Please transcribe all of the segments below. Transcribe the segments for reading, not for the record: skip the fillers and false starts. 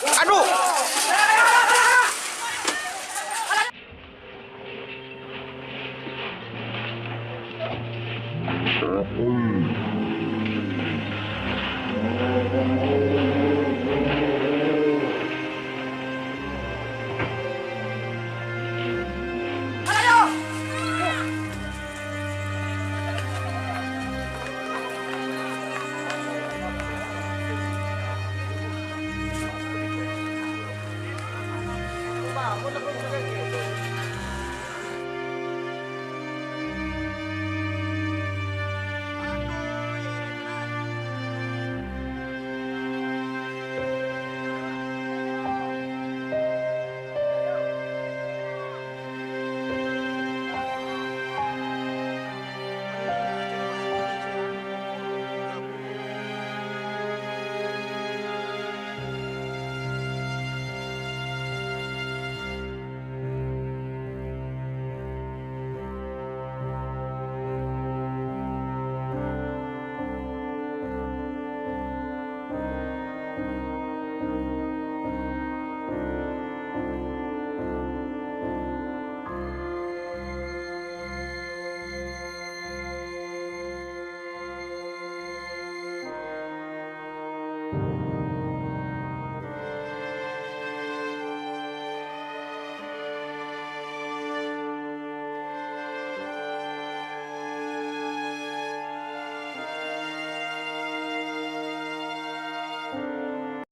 Aduh.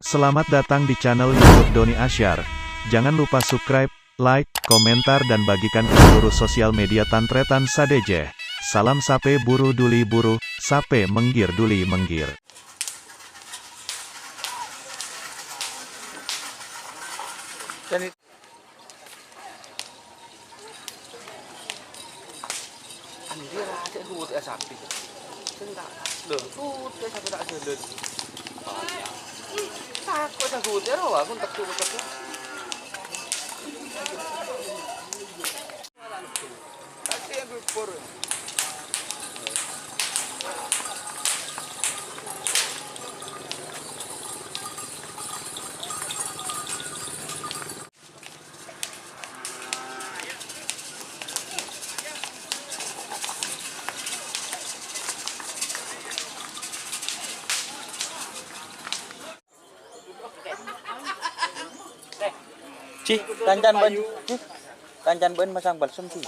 Selamat datang di channel YouTube Doni Asyar. Jangan lupa subscribe, like, komentar dan bagikan ke seluruh sosial media Tantretan Sadejeh. Salam sape buru duli buru, sape menggir duli menggir. Dan anjir aja hut ya sapi. Enggak. Loh, hut ya sapi tak jelut. Takut sa hut ya raw aku tak tuh. Kasi ang por. Ci, kancan ben. Kancan ben masang balsam ci.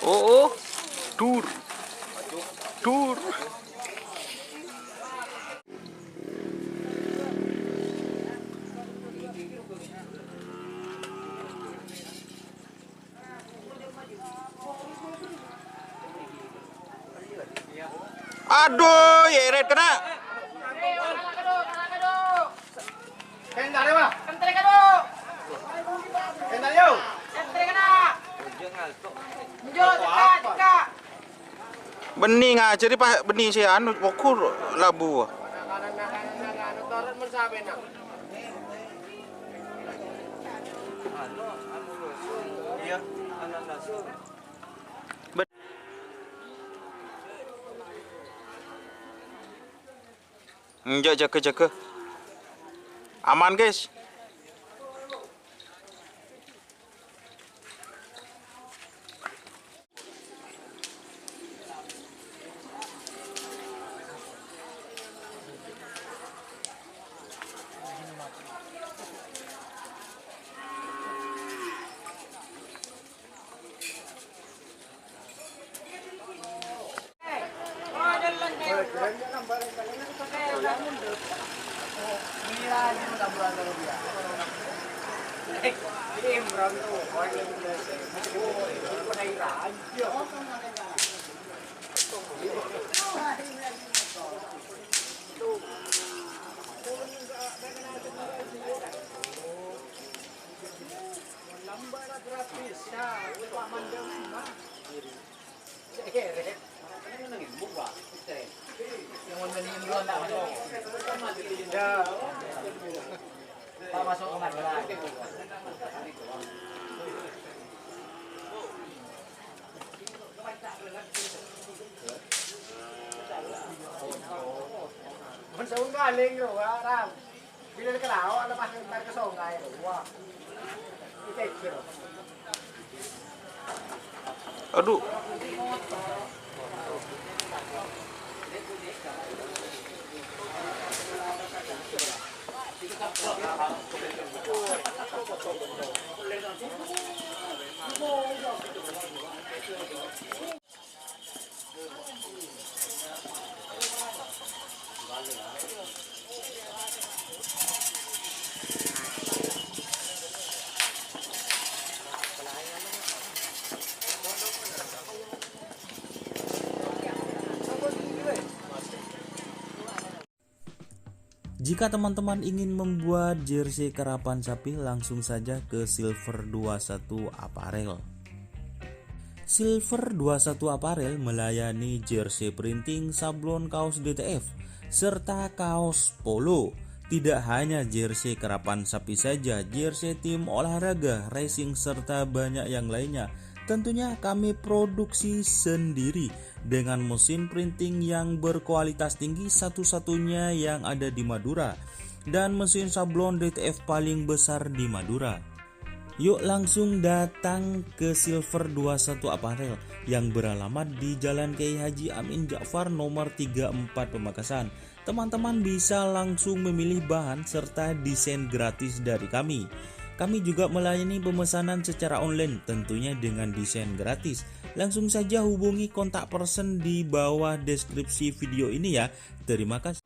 Oh, dur. Aduh, yeret kena. Bening aja di pak bening sih anu pokur labu. Enggak jaga. Aman guys. Mình galing rồi á, Ram. Bila ka lao, ano pa nang ka song ay, wa. Itek pero. Aduh. Jika teman-teman ingin membuat jersey karapan sapi, langsung saja ke Silver 21 Apparel. Silver 21 Apparel melayani jersey printing, sablon kaos DTF, serta kaos polo. Tidak hanya jersey karapan sapi saja, jersey tim olahraga, racing, serta banyak yang lainnya. Tentunya kami produksi sendiri dengan mesin printing yang berkualitas tinggi, satu-satunya yang ada di Madura, dan mesin sablon DTF paling besar di Madura. Yuk langsung datang ke Silver 21 Apparel yang beralamat di Jalan Kiai Haji Amin Ja'far nomor 34 Pamekasan. Teman-teman bisa langsung memilih bahan serta desain gratis dari kami. Kami juga melayani pemesanan secara online, tentunya dengan desain gratis. Langsung saja hubungi kontak person di bawah deskripsi video ini ya. Terima kasih.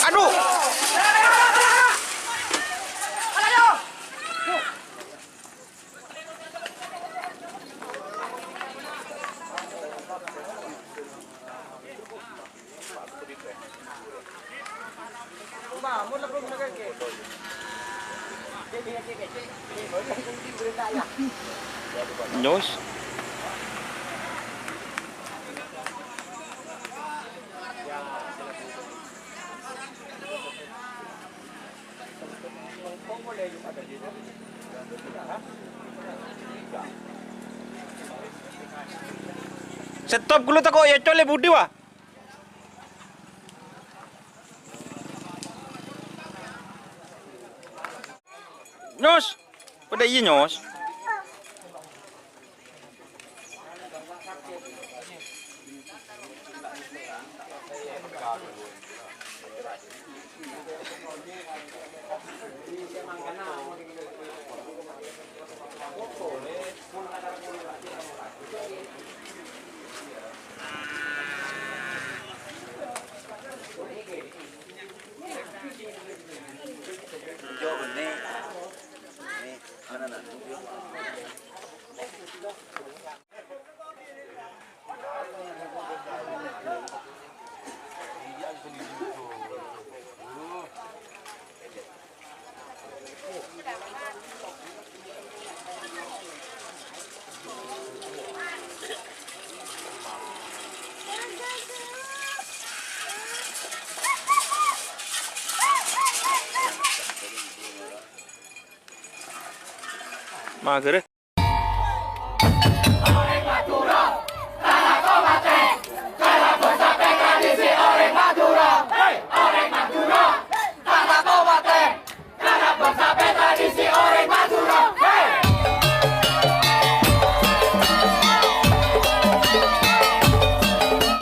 Aduh. Nyos. Stop dulu tak kok ya cole budi wah. Nyos. Pada iya nyos. Mager.